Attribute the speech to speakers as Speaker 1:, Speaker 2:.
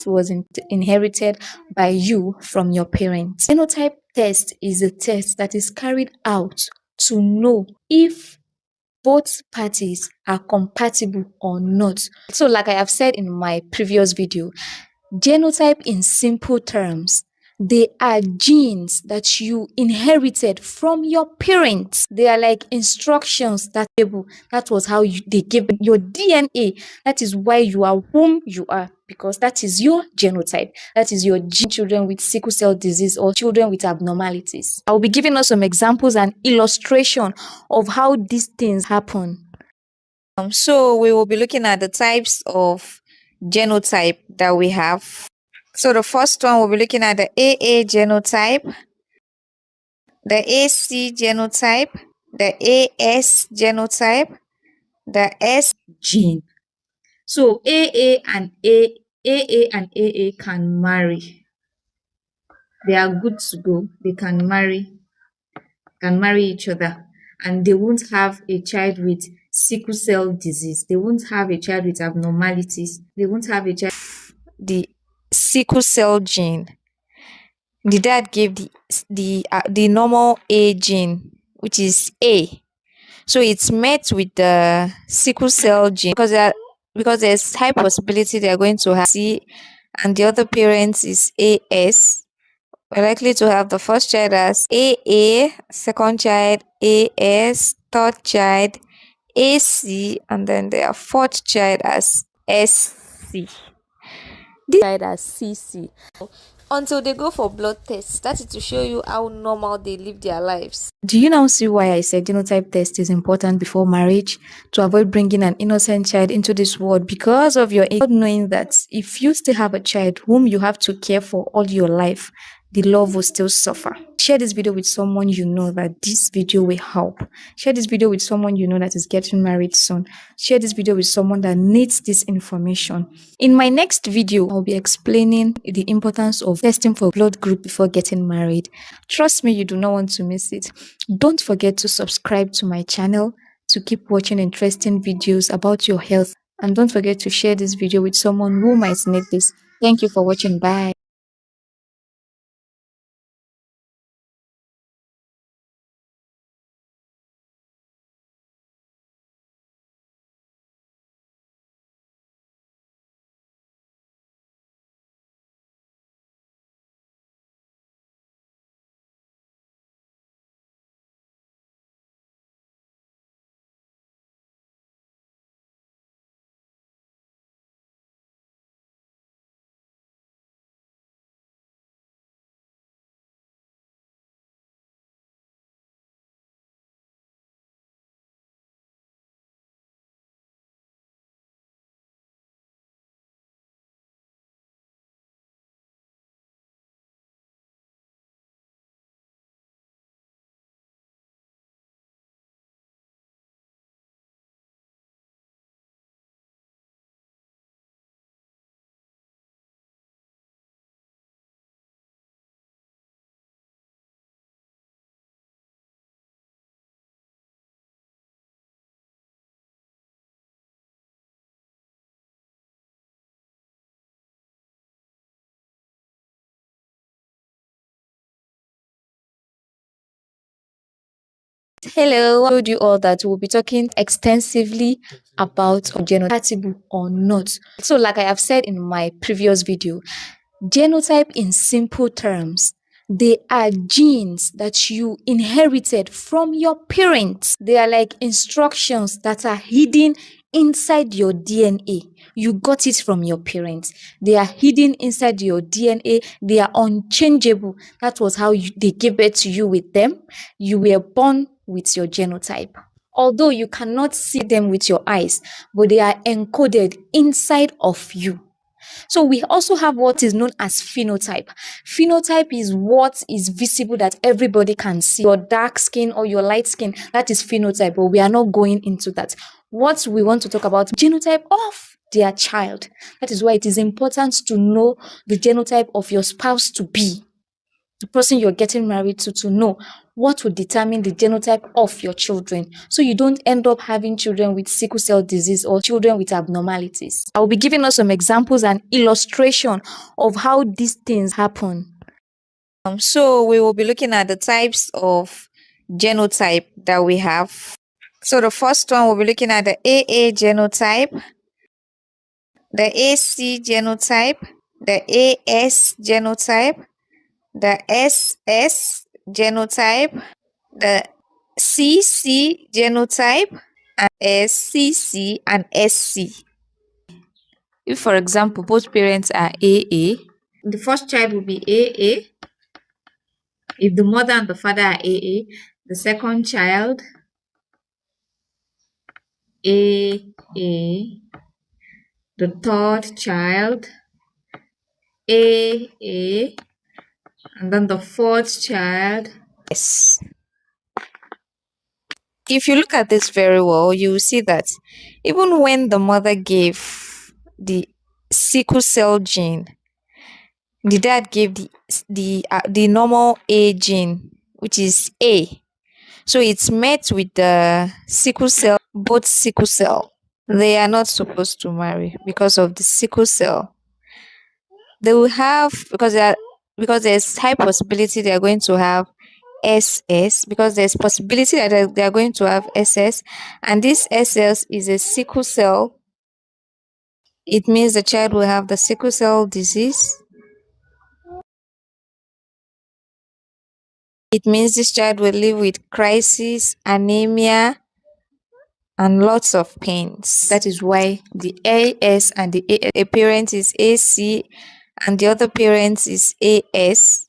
Speaker 1: was inherited by you from your parents. Genotype test is a test that is carried out to know if both parties are compatible or not. So, like I have said in my previous video, genotype in simple terms, they are genes that you inherited from your parents. They are like instructions that was how they gave your DNA. That is why you are whom you are, because that is your genotype. That is your children with sickle cell disease or children with abnormalities. I will be giving us some examples and illustration of how these things happen.
Speaker 2: So we will be looking at the types of genotype that we have. So the first one, we'll be looking at the AA genotype, the AC genotype, the AS genotype, the S
Speaker 1: Gene. So AA and AA can marry. They are good to go. They can marry each other, and they won't have a child with sickle cell disease. They won't have a child with abnormalities. They won't have a child.
Speaker 2: the sickle cell gene. The dad gave the normal A gene, which is A. So it's met with the sickle cell gene because there's high possibility they are going to have C, and the other parent is AS. We're likely to have the first child as AA, second child AS, third child AC, and then their fourth child as SC. This child as CC. Until they go for blood tests. That is to show you how normal they live their lives.
Speaker 1: Do you now see why I said genotype test is important before marriage? To avoid bringing an innocent child into this world because of your age, knowing that if you still have a child whom you have to care for all your life, the love will still suffer. Share this video with someone you know that this video will help. Share this video with someone you know that is getting married soon. Share this video with someone that needs this information. In my next video, I'll be explaining the importance of testing for blood group before getting married. Trust me, you do not want to miss it. Don't forget to subscribe to my channel to keep watching interesting videos about your health. And don't forget to share this video with someone who might need this. Thank you for watching. Bye. Hello, I told you all that we'll be talking extensively about genotype or not. So, like I have said in my previous video, genotype in simple terms, they are genes that you inherited from your parents. They are like instructions that are hidden inside your DNA. You got it from your parents. They are hidden inside your DNA. They are unchangeable. That was how they gave birth to you with them. You were born with your genotype. Although you cannot see them with your eyes, but they are encoded inside of you. So we also have what is known as phenotype. Phenotype is what is visible that everybody can see. Your dark skin or your light skin, that is phenotype, but we are not going into that. What we want to talk about, genotype of their child. That is why it is important to know the genotype of your spouse to be. the person you're getting married to know what will determine the genotype of your children, so you don't end up having children with sickle cell disease or children with abnormalities. I'll be giving us some examples and illustration of how these things happen.
Speaker 2: So we will be looking at the types of genotype that we have. So the first one, we'll be looking at the AA genotype, the AC genotype, the AS genotype, the SS genotype, the CC genotype, and SCC and SC.
Speaker 1: If, for example, both parents are AA,
Speaker 2: The first child will be AA. If the mother and the father are AA, the second child AA, the third child AA, and then the fourth child S. If you look at this very well, you will see that even when the mother gave the sickle cell gene, the dad gave the normal A gene, which is A. So it's met with the sickle cell, both sickle cell. They are not supposed to marry because of the sickle cell. They will have, because there's high possibility they are going to have SS, because there's possibility that they are going to have SS, and this SS is a sickle cell. It means the child will have the sickle cell disease. It means this child will live with crisis, anemia, and lots of pains. That is why the AS and the A parent is AC and the other parent is AS.